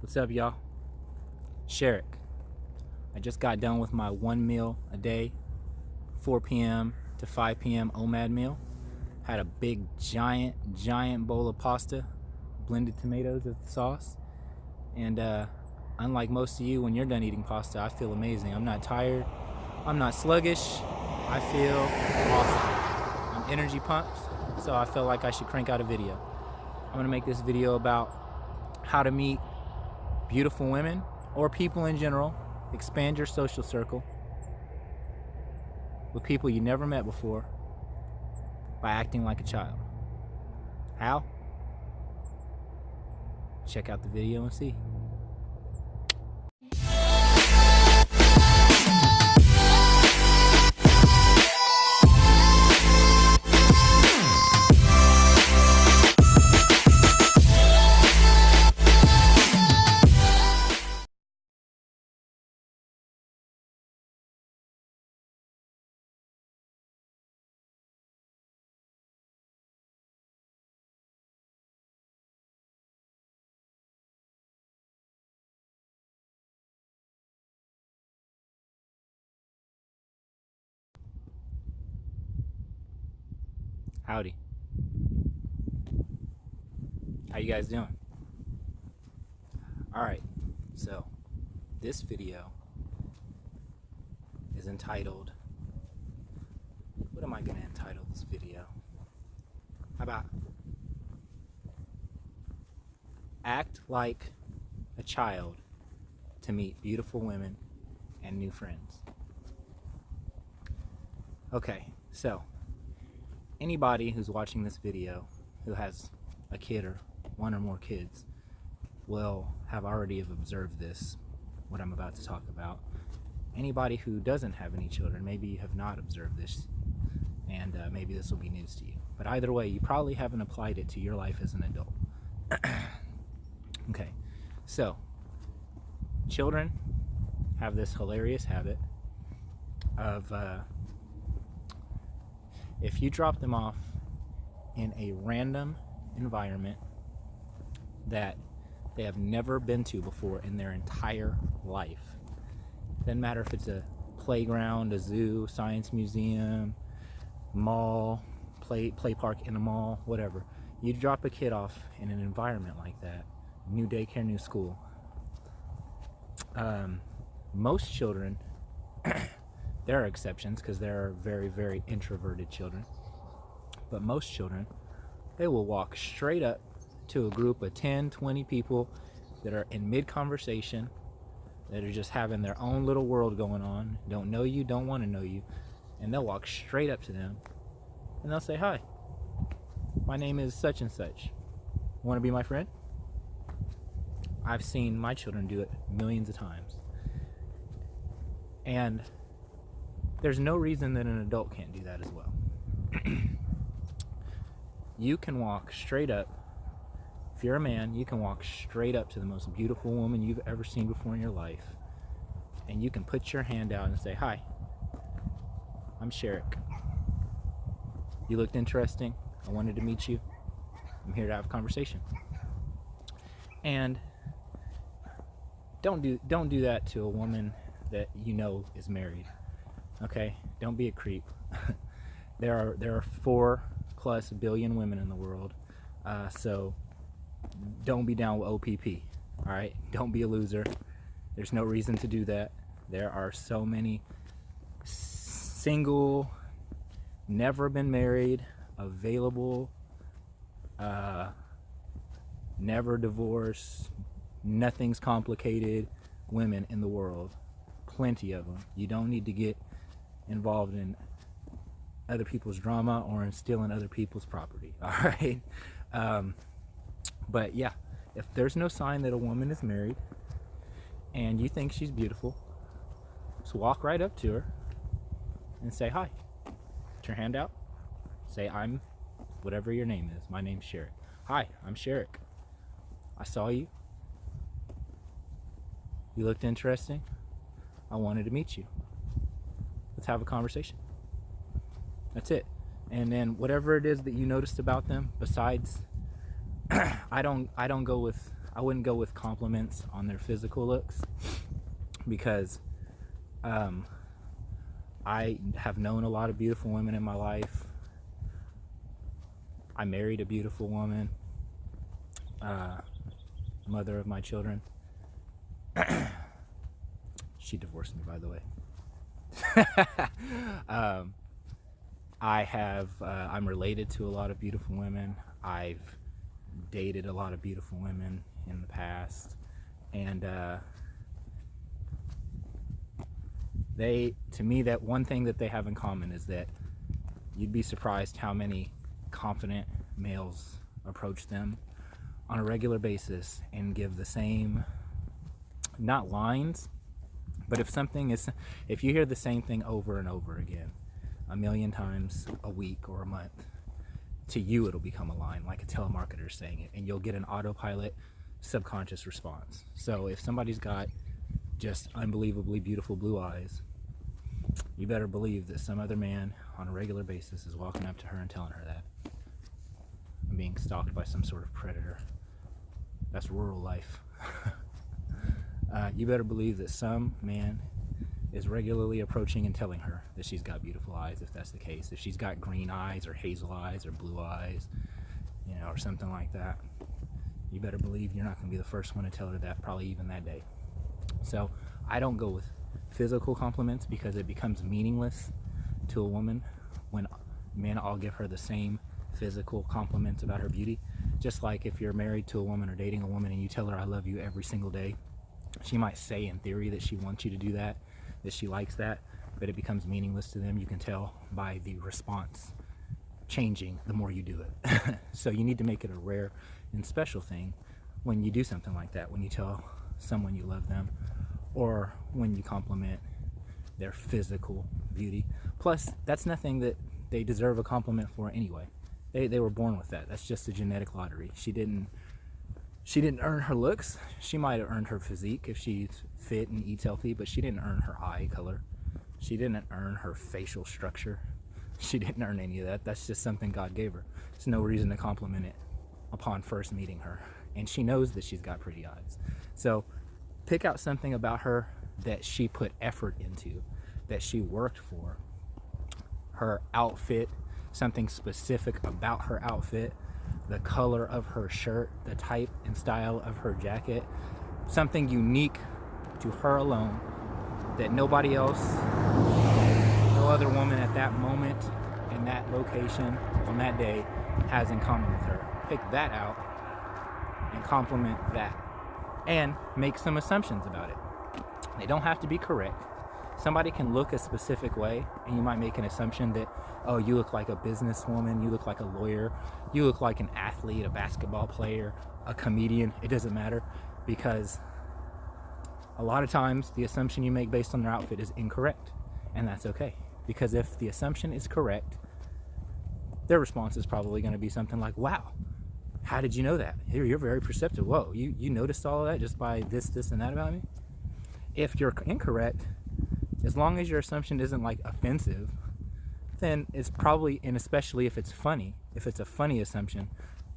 What's up, y'all? Sherrick. I just got done with my 1 meal a day, 4 p.m. to 5 p.m. OMAD meal. Had a big, giant bowl of pasta, blended tomatoes as the sauce. And unlike most of you, when you're done eating pasta, I feel amazing. I'm not tired. I'm not sluggish. I feel awesome. I'm energy pumped, so I felt like I should crank out a video. I'm gonna make this video about how to meet beautiful women or people in general. Expand your social circle with people you never met before by acting like a child. How? Check out the video and see. Howdy. How you guys doing? Alright, so this video is entitled, what am I gonna entitle this video? How about act like a child to meet beautiful women and new friends. Okay, so anybody who's watching this video who has a kid or one or more kids will have already observed this, what I'm about to talk about. Anybody who doesn't have any children, maybe you have not observed this, and maybe this will be news to you. But either way, you probably haven't applied it to your life as an adult. Okay, so children have this hilarious habit of if you drop them off in a random environment that they have never been to before in their entire life, doesn't matter if it's a playground, a zoo, science museum, mall, play park in a mall, whatever. You drop a kid off in an environment like that, new daycare, new school. Most children, there are exceptions because there are very introverted children, but most children, they will walk straight up to a group of 10, 20 people that are in mid-conversation, that are just having their own little world going on, don't know you, don't want to know you, and they'll walk straight up to them and they'll say, "Hi, my name is such and such. Want to be my friend?" I've seen my children do it millions of times. And there's no reason that an adult can't do that as well. You can walk straight up. If you're a man, you can walk straight up to the most beautiful woman you've ever seen before in your life, and you can put your hand out and say, "Hi, I'm Sherrick. You looked interesting. I wanted to meet you. I'm here to have a conversation." And don't do that to a woman that you know is married. Okay? Don't be a creep. There are 4+ billion women in the world, so don't be down with OPP. All right? Don't be a loser. There's no reason to do that. There are so many single, never been married, available, never divorced, nothing's complicated women in the world. Plenty of them. You don't need to get involved in other people's drama or in stealing other people's property. All right? But yeah, if there's no sign that a woman is married and you think she's beautiful, just walk right up to her and say hi. Put your hand out. Say, "I'm whatever your name is. My name's Sherrick. Hi, I'm Sherrick. I saw you. You looked interesting. I wanted to meet you. Let's have a conversation." That's it. And then whatever it is that you noticed about them, besides, I don't go with I wouldn't go with compliments on their physical looks, because I have known a lot of beautiful women in my life. I married a beautiful woman, mother of my children. She divorced me, by the way. I'm related to a lot of beautiful women. I've dated a lot of beautiful women in the past, and to me, that one thing that they have in common is that you'd be surprised how many confident males approach them on a regular basis and give the same, not lines, but if you hear the same thing over and over again, a million times a week or a month, to you it'll become a line, like a telemarketer saying it, and you'll get an autopilot subconscious response. So if somebody's got just unbelievably beautiful blue eyes, you better believe that some other man on a regular basis is walking up to her and telling her that. I'm being stalked by some sort of predator. That's rural life. You better believe that some man is regularly approaching and telling her that she's got beautiful eyes, if that's the case. If she's got green eyes or hazel eyes or blue eyes, or something like that, you better believe you're not going to be the first one to tell her that, probably even that day. So I don't go with physical compliments, because it becomes meaningless to a woman when men all give her the same physical compliments about her beauty. Just like if you're married to a woman or dating a woman and you tell her I love you every single day, she might say in theory that she wants you to do that, that she likes that, but it becomes meaningless to them. You can tell by the response changing the more you do it. So you need to make it a rare and special thing when you do something like that, when you tell someone you love them, or when you compliment their physical beauty. Plus, that's nothing that they deserve a compliment for anyway. They were born with that. That's just a genetic lottery. She didn't earn her looks. She might have earned her physique if she's fit and eats healthy, but she didn't earn her eye color. She didn't earn her facial structure. She didn't earn any of that. That's just something God gave her. There's no reason to compliment it upon first meeting her. And she knows that she's got pretty eyes. So pick out something about her that she put effort into, that she worked for. Her outfit, something specific about her outfit, the color of her shirt, the type and style of her jacket, something unique to her alone that nobody else, no other woman at that moment, in that location, on that day, has in common with her. Pick that out and compliment that, and make some assumptions about it. They don't have to be correct. Somebody can look a specific way, and you might make an assumption that, oh, you look like a businesswoman, you look like a lawyer, you look like an athlete, a basketball player, a comedian. It doesn't matter, because a lot of times the assumption you make based on their outfit is incorrect, and that's okay. Because if the assumption is correct, their response is probably going to be something like, wow, how did you know that? You're very perceptive. Whoa, you noticed all of that just by this, and that about me? If you're incorrect, as long as your assumption isn't like offensive, then it's probably, and especially if it's funny, if it's a funny assumption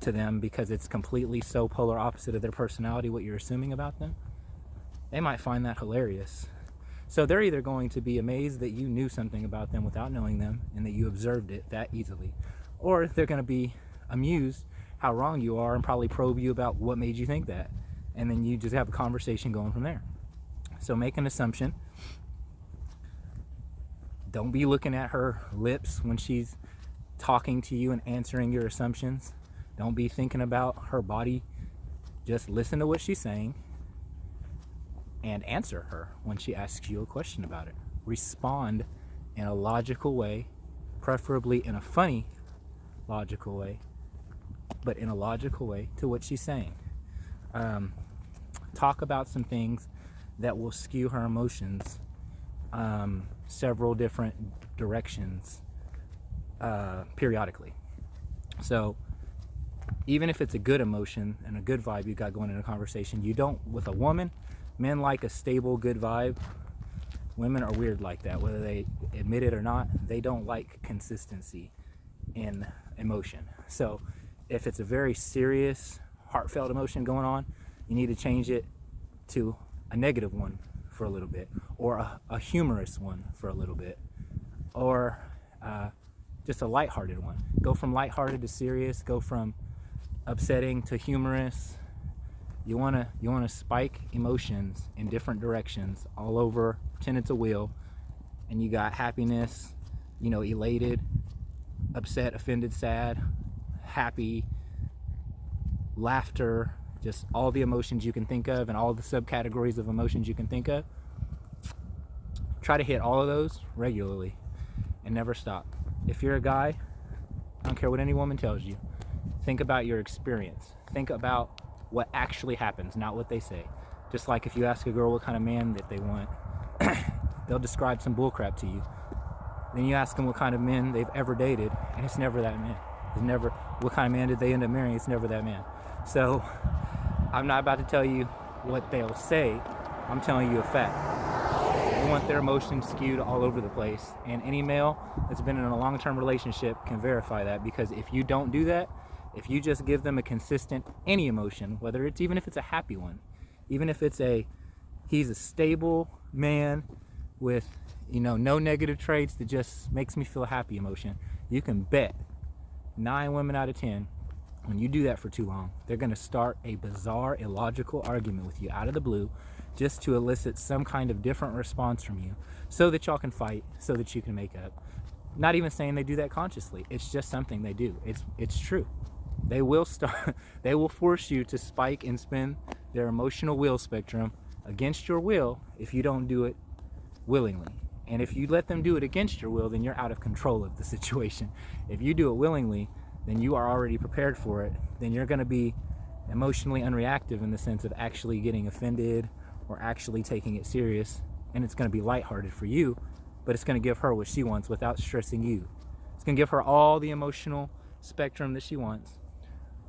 to them because it's completely so polar opposite of their personality, what you're assuming about them, they might find that hilarious. So they're either going to be amazed that you knew something about them without knowing them and that you observed it that easily, or they're going to be amused how wrong you are and probably probe you about what made you think that, and then you just have a conversation going from there. So make an assumption. Don't be looking at her lips when she's talking to you and answering your assumptions. Don't be thinking about her body. Just listen to what she's saying and answer her when she asks you a question about it. Respond in a logical way, preferably in a funny, logical way, but in a logical way to what she's saying. Talk about some things that will skew her emotions several different directions periodically. So even if it's a good emotion and a good vibe you got going in a conversation, you don't, with a woman, men like a stable, good vibe. Women are weird like that, whether they admit it or not. They don't like consistency in emotion. So if it's a very serious, heartfelt emotion going on, You need to change it to a negative one for a little bit, or a humorous one for a little bit, or just a lighthearted one. Go from lighthearted to serious, go from upsetting to humorous. You wanna spike emotions in different directions all over, pretend it's a wheel, and you got happiness, elated, upset, offended, sad, happy, laughter, just all the emotions you can think of and all the subcategories of emotions you can think of. Try to hit all of those regularly and never stop. If you're a guy, I don't care what any woman tells you, think about your experience. Think about what actually happens, not what they say. Just like if you ask a girl what kind of man that they want, they'll describe some bullcrap to you. Then you ask them what kind of men they've ever dated, and it's never that man. It's never, what kind of man did they end up marrying? It's never that man. So I'm not about to tell you what they'll say. I'm telling you a fact. They want their emotions skewed all over the place, and any male that's been in a long-term relationship can verify that, because if you don't do that, if you just give them a consistent any emotion, whether it's, even if it's a happy one, even if it's he's a stable man with no negative traits that just makes me feel happy emotion, you can bet 9 women out of 10, when you do that for too long, they're going to start a bizarre, illogical argument with you out of the blue, just to elicit some kind of different response from you, so that y'all can fight, so that you can make up. Not even saying they do that consciously. It's just something they do. It's true. They will force you to spike and spin their emotional will spectrum against your will if you don't do it willingly. And if you let them do it against your will, then you're out of control of the situation. If you do it willingly, then you are already prepared for it. Then you're going to be emotionally unreactive in the sense of actually getting offended or actually taking it serious. And it's going to be lighthearted for you, but it's going to give her what she wants without stressing you. It's going to give her all the emotional spectrum that she wants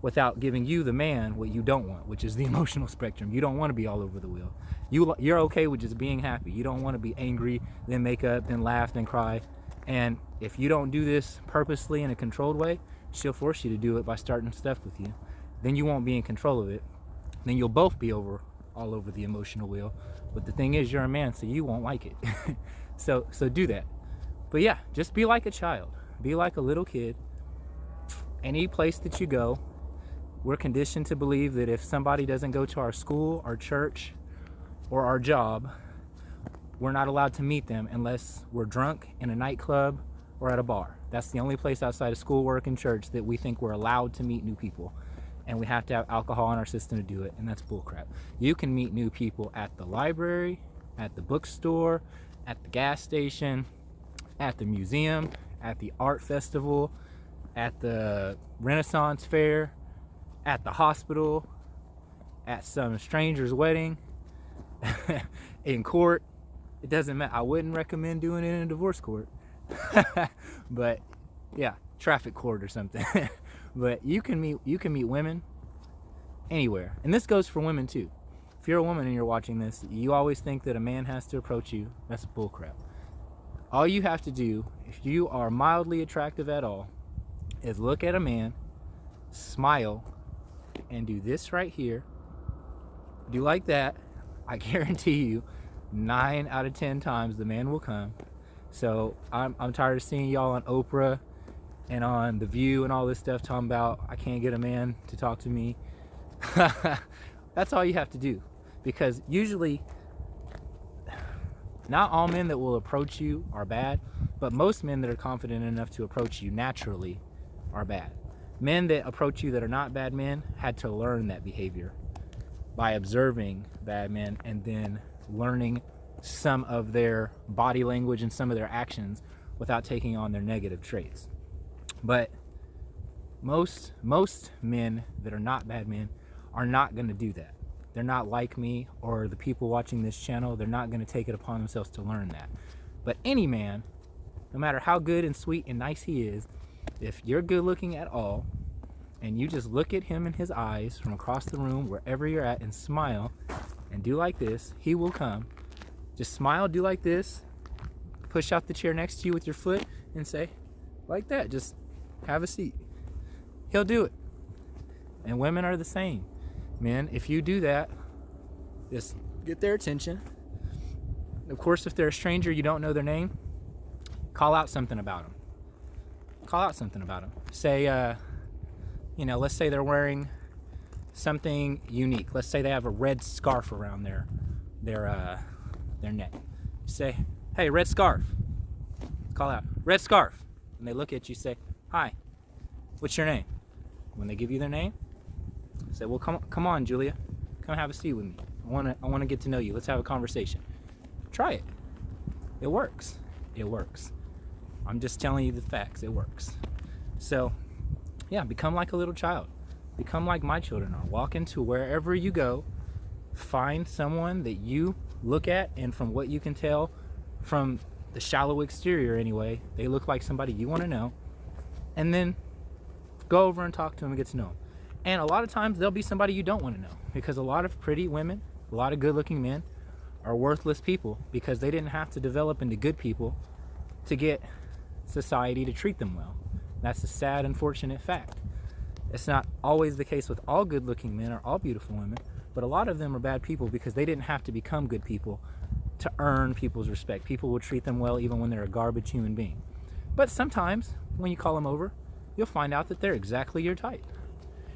without giving you, the man, what you don't want, which is the emotional spectrum. You don't want to be all over the wheel. You're okay with just being happy. You don't want to be angry, then make up, then laugh, then cry. And if you don't do this purposely in a controlled way, she'll force you to do it by starting stuff with you. Then you won't be in control of it. Then you'll both be all over the emotional wheel. But the thing is, you're a man, so you won't like it. So do that. But yeah, just be like a child. Be like a little kid. Any place that you go, we're conditioned to believe that if somebody doesn't go to our school, our church, or our job, we're not allowed to meet them unless we're drunk in a nightclub or at a bar. That's the only place outside of school, work, and church that we think we're allowed to meet new people. And we have to have alcohol in our system to do it, and that's bullcrap. You can meet new people at the library, at the bookstore, at the gas station, at the museum, at the art festival, at the Renaissance fair, at the hospital, at some stranger's wedding, in court. It doesn't matter. I wouldn't recommend doing it in a divorce court. But yeah, traffic court or something. But you can meet women anywhere. And this goes for women too. If you're a woman and you're watching this, you always think that a man has to approach you. That's bullcrap. All you have to do, if you are mildly attractive at all, is look at a man, smile, and do this right here. Do like that. I guarantee you 9 out of 10 times the man will come. So I'm tired of seeing y'all on Oprah and on The View and all this stuff talking about I can't get a man to talk to me. That's all you have to do, because usually not all men that will approach you are bad, but most men that are confident enough to approach you naturally are bad. Men that approach you that are not bad men had to learn that behavior by observing bad men and then learning some of their body language and some of their actions without taking on their negative traits. But most men that are not bad men are not going to do that. They're not like me or the people watching this channel. They're not going to take it upon themselves to learn that. But any man, no matter how good and sweet and nice he is, if you're good looking at all and you just look at him in his eyes from across the room, wherever you're at, and smile and do like this, he will come. Just smile, do like this, push out the chair next to you with your foot and say, like that, just have a seat. He'll do it. And women are the same. Men, if you do that, just get their attention. Of course, if they're a stranger, you don't know their name, call out something about them. Call out something about them. Say, let's say they're wearing something unique. Let's say they have a red scarf around their neck. Say, hey, red scarf. Call out, red scarf. And they look at you, say, hi, what's your name? When they give you their name, say, well, come on, Julia, come have a seat with me. I want to get to know you. Let's have a conversation. Try it. It works. It works. I'm just telling you the facts. It works. So, yeah, become like a little child. Become like my children are. Walk into wherever you go. Find someone that you look at, and from what you can tell from the shallow exterior anyway, they look like somebody you want to know. And then go over and talk to them and get to know them. And a lot of times they'll be somebody you don't want to know, because a lot of pretty women, a lot of good looking men are worthless people because they didn't have to develop into good people to get society to treat them well. That's a sad, unfortunate fact. It's not always the case with all good looking men or all beautiful women, but a lot of them are bad people because they didn't have to become good people to earn people's respect. People will treat them well even when they're a garbage human being. But sometimes when you call them over, you'll find out that they're exactly your type.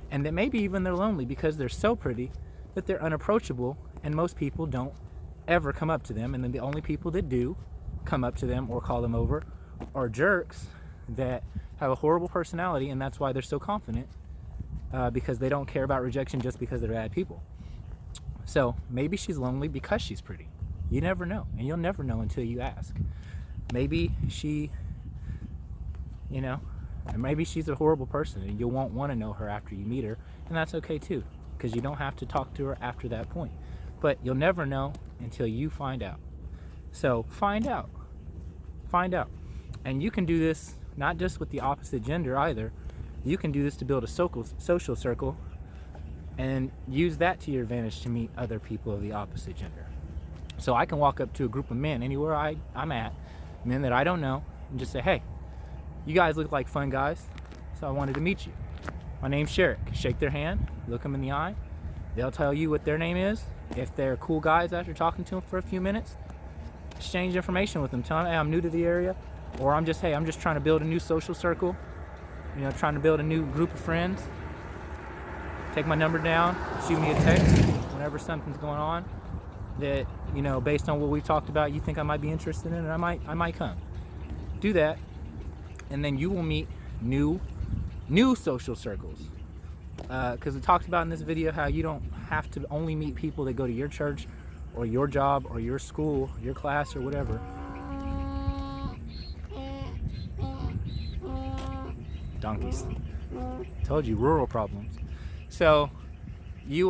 And that maybe even they're lonely because they're so pretty that they're unapproachable, and most people don't ever come up to them. And then the only people that do come up to them or call them over are jerks that have a horrible personality, and that's why they're so confident, because they don't care about rejection just because they're bad people. So maybe she's lonely because she's pretty. You never know, and you'll never know until you ask. Maybe she, maybe she's a horrible person and you won't want to know her after you meet her, and that's okay too, because you don't have to talk to her after that point. But you'll never know until you find out. So find out. And you can do this not just with the opposite gender either. You can do this to build a social circle and use that to your advantage to meet other people of the opposite gender. So I can walk up to a group of men anywhere I'm at, men that I don't know, and just say, hey, you guys look like fun guys, so I wanted to meet you. My name's Sherrick. Shake their hand, look them in the eye. They'll tell you what their name is. If they're cool guys after talking to them for a few minutes, exchange information with them. Tell them, hey, I'm new to the area, or I'm just trying to build a new social circle, trying to build a new group of friends. Take my number down, shoot me a text whenever something's going on that, based on what we've talked about, you think I might be interested in, and I might come. Do that, and then you will meet new social circles. Because we talked about in this video how you don't have to only meet people that go to your church or your job or your school, your class, or whatever. Donkeys. Told you, rural problems. So you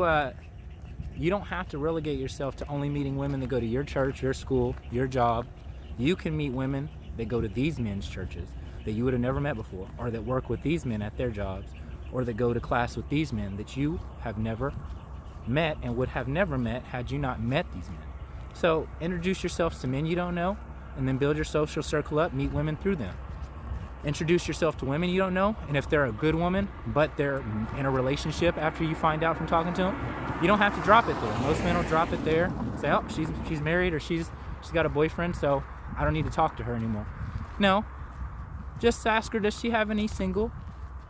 don't have to relegate yourself to only meeting women that go to your church, your school, your job. You can meet women that go to these men's churches that you would have never met before, or that work with these men at their jobs, or that go to class with these men that you have never met and would have never met had you not met these men. So introduce yourself to men you don't know, and then build your social circle up, meet women through them. Introduce yourself to women you don't know, and if they're a good woman but they're in a relationship after you find out from talking to them, you don't have to drop it there. Most men will drop it there, say, oh, she's married, or she's got a boyfriend, so I don't need to talk to her anymore. No, just ask her, does she have any single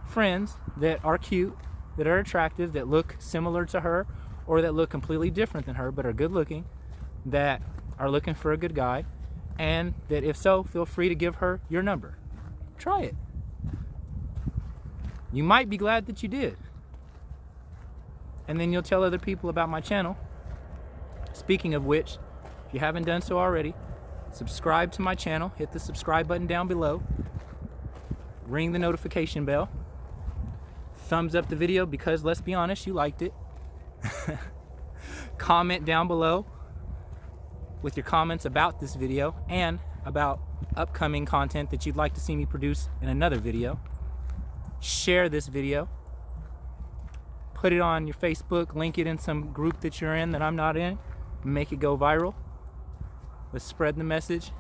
friends that are cute, that are attractive, that look similar to her, or that look completely different than her but are good looking, that are looking for a good guy, and that if so, feel free to give her your number. Try it. You might be glad that you did. And then you'll tell other people about my channel. Speaking of which, if you haven't done so already, subscribe to my channel. Hit the subscribe button down below. Ring the notification bell. Thumbs up the video because, let's be honest, you liked it. Comment down below with your comments about this video and about upcoming content that you'd like to see me produce in another video. Share this video. Put it on your Facebook, link it in some group that you're in that I'm not in, make it go viral. Let's spread the message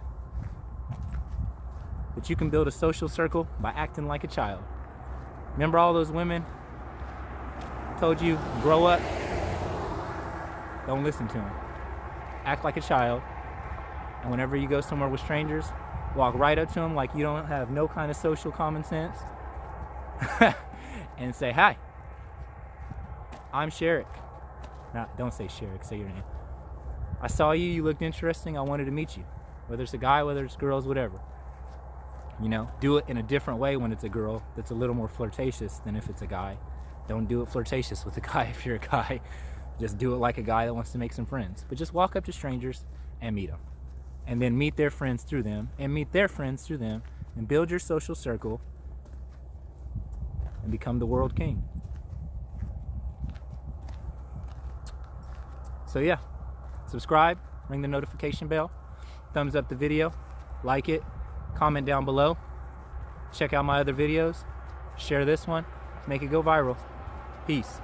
that you can build a social circle by acting like a child. Remember all those women told you, grow up? Don't listen to them. Act like a child. And whenever you go somewhere with strangers, walk right up to them like you don't have no kind of social common sense and say, "Hi, I'm Sherrick." Don't say Sherrick, say your name. "I saw you, you looked interesting, I wanted to meet you." Whether it's a guy, whether it's girls, whatever. You know, do it in a different way when it's a girl that's a little more flirtatious than if it's a guy. Don't do it flirtatious with a guy if you're a guy. Just do it like a guy that wants to make some friends. But just walk up to strangers and meet them. And then meet their friends through them, and meet their friends through them, and build your social circle and become the world king. So yeah, subscribe, ring the notification bell, thumbs up the video, like it, comment down below, check out my other videos, share this one, make it go viral. Peace.